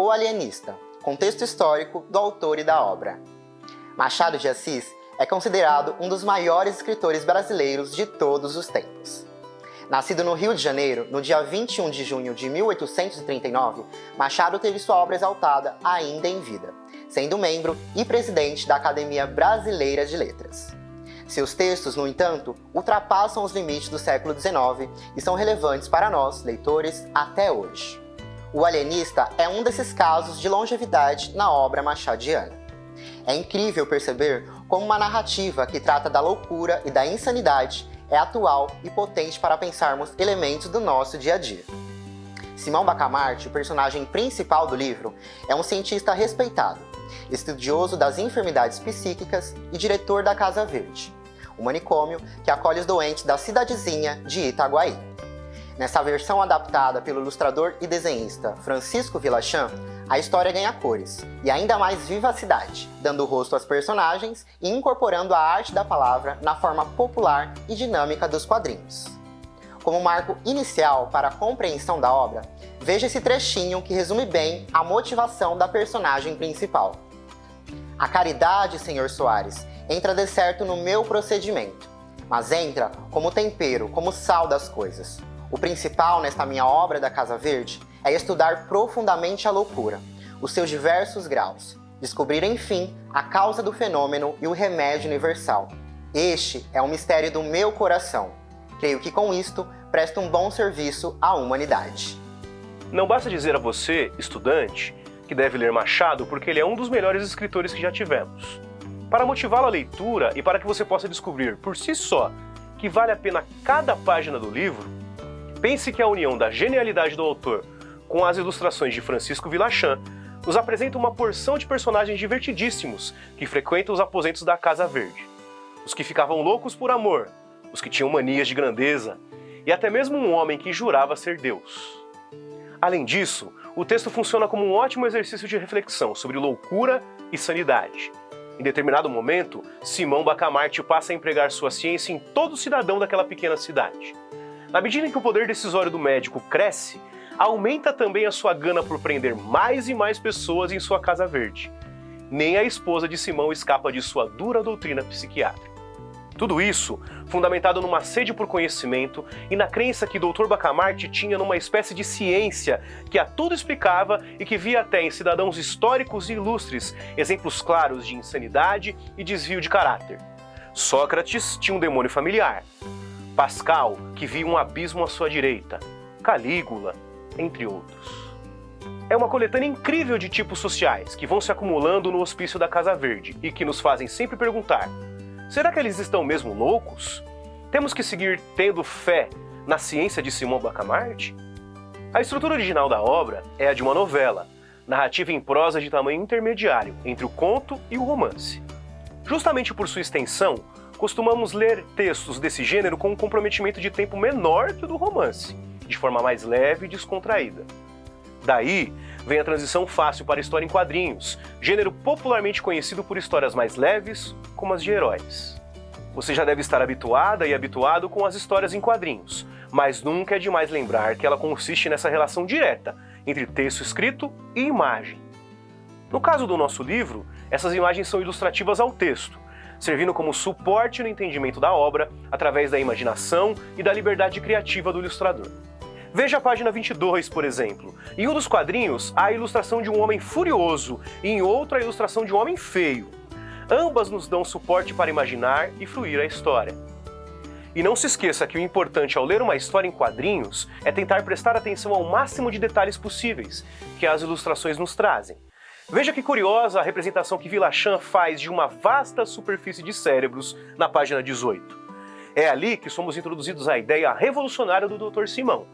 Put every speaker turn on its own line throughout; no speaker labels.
O Alienista, contexto histórico do autor e da obra. Machado de Assis é considerado um dos maiores escritores brasileiros de todos os tempos. Nascido no Rio de Janeiro, no dia 21 de junho de 1839, Machado teve sua obra exaltada ainda em vida, sendo membro e presidente da Academia Brasileira de Letras. Seus textos, no entanto, ultrapassam os limites do século XIX e são relevantes para nós, leitores, até hoje. O Alienista é um desses casos de longevidade na obra machadiana. É incrível perceber como uma narrativa que trata da loucura e da insanidade é atual e potente para pensarmos elementos do nosso dia a dia. Simão Bacamarte, o personagem principal do livro, é um cientista respeitado, estudioso das enfermidades psíquicas e diretor da Casa Verde, o manicômio que acolhe os doentes da cidadezinha de Itaguaí. Nessa versão adaptada pelo ilustrador e desenhista Francisco Villachan, a história ganha cores e ainda mais vivacidade, dando rosto aos personagens e incorporando a arte da palavra na forma popular e dinâmica dos quadrinhos. Como marco inicial para a compreensão da obra, veja esse trechinho que resume bem a motivação da personagem principal. A caridade, Sr. Soares, entra de certo no meu procedimento, mas entra como tempero, como sal das coisas. O principal nesta minha obra da Casa Verde é estudar profundamente a loucura, os seus diversos graus, descobrir, enfim, a causa do fenômeno e o remédio universal. Este é o mistério do meu coração. Creio que com isto presto um bom serviço à humanidade.
Não basta dizer a você, estudante, que deve ler Machado porque ele é um dos melhores escritores que já tivemos. Para motivá-lo à leitura e para que você possa descobrir por si só que vale a pena cada página do livro, pense que a união da genialidade do autor com as ilustrações de Francisco Villachan nos apresenta uma porção de personagens divertidíssimos que frequentam os aposentos da Casa Verde. Os que ficavam loucos por amor, os que tinham manias de grandeza e até mesmo um homem que jurava ser Deus. Além disso, o texto funciona como um ótimo exercício de reflexão sobre loucura e sanidade. Em determinado momento, Simão Bacamarte passa a empregar sua ciência em todo cidadão daquela pequena cidade. Na medida em que o poder decisório do médico cresce, aumenta também a sua gana por prender mais e mais pessoas em sua Casa Verde. Nem a esposa de Simão escapa de sua dura doutrina psiquiátrica. Tudo isso fundamentado numa sede por conhecimento e na crença que Dr. Bacamarte tinha numa espécie de ciência que a tudo explicava e que via até em cidadãos históricos e ilustres exemplos claros de insanidade e desvio de caráter. Sócrates tinha um demônio familiar. Pascal, que via um abismo à sua direita, Calígula, entre outros. É uma coletânea incrível de tipos sociais que vão se acumulando no hospício da Casa Verde e que nos fazem sempre perguntar: será que eles estão mesmo loucos? Temos que seguir tendo fé na ciência de Simão Bacamarte? A estrutura original da obra é a de uma novela, narrativa em prosa de tamanho intermediário entre o conto e o romance. Justamente por sua extensão, costumamos ler textos desse gênero com um comprometimento de tempo menor que o do romance, de forma mais leve e descontraída. Daí vem a transição fácil para a história em quadrinhos, gênero popularmente conhecido por histórias mais leves, como as de heróis. Você já deve estar habituada e habituado com as histórias em quadrinhos, mas nunca é demais lembrar que ela consiste nessa relação direta entre texto escrito e imagem. No caso do nosso livro, essas imagens são ilustrativas ao texto, servindo como suporte no entendimento da obra através da imaginação e da liberdade criativa do ilustrador. Veja a página 22, por exemplo. Em um dos quadrinhos, há a ilustração de um homem furioso e em outro a ilustração de um homem feio. Ambas nos dão suporte para imaginar e fluir a história. E não se esqueça que o importante ao ler uma história em quadrinhos é tentar prestar atenção ao máximo de detalhes possíveis que as ilustrações nos trazem. Veja que curiosa a representação que Villachan faz de uma vasta superfície de cérebros na página 18. É ali que somos introduzidos à ideia revolucionária do Dr. Simão.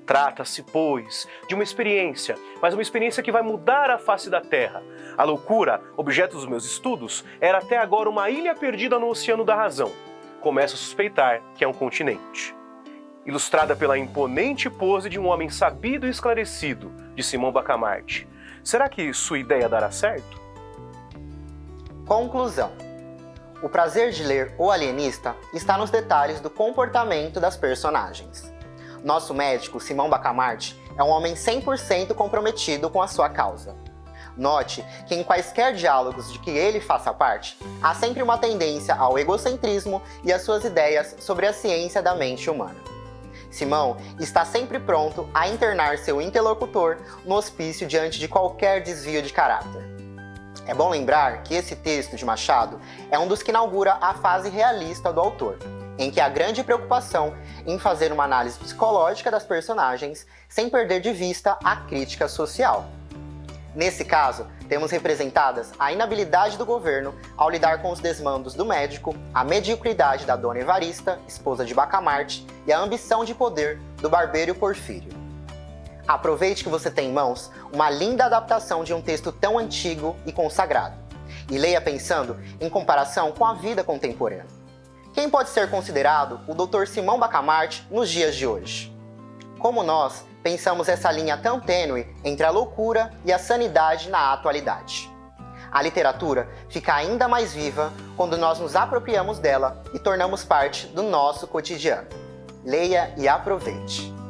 Trata-se, pois, de uma experiência, mas uma experiência que vai mudar a face da Terra. A loucura, objeto dos meus estudos, era até agora uma ilha perdida no oceano da razão. Começo a suspeitar que é um continente. Ilustrada pela imponente pose de um homem sabido e esclarecido, de Simão Bacamarte. Será que sua ideia dará certo?
Conclusão. O prazer de ler O Alienista está nos detalhes do comportamento das personagens. Nosso médico, Simão Bacamarte, é um homem 100% comprometido com a sua causa. Note que em quaisquer diálogos de que ele faça parte, há sempre uma tendência ao egocentrismo e às suas ideias sobre a ciência da mente humana. Simão está sempre pronto a internar seu interlocutor no hospício diante de qualquer desvio de caráter. É bom lembrar que esse texto de Machado é um dos que inaugura a fase realista do autor, em que há grande preocupação em fazer uma análise psicológica das personagens sem perder de vista a crítica social. Nesse caso, temos representadas a inabilidade do governo ao lidar com os desmandos do médico, a mediocridade da dona Evarista, esposa de Bacamarte, e a ambição de poder do barbeiro Porfírio. Aproveite que você tem em mãos uma linda adaptação de um texto tão antigo e consagrado, e leia pensando em comparação com a vida contemporânea. Quem pode ser considerado o Dr. Simão Bacamarte nos dias de hoje? Como nós pensamos essa linha tão tênue entre a loucura e a sanidade na atualidade? A literatura fica ainda mais viva quando nós nos apropriamos dela e tornamos parte do nosso cotidiano. Leia e aproveite!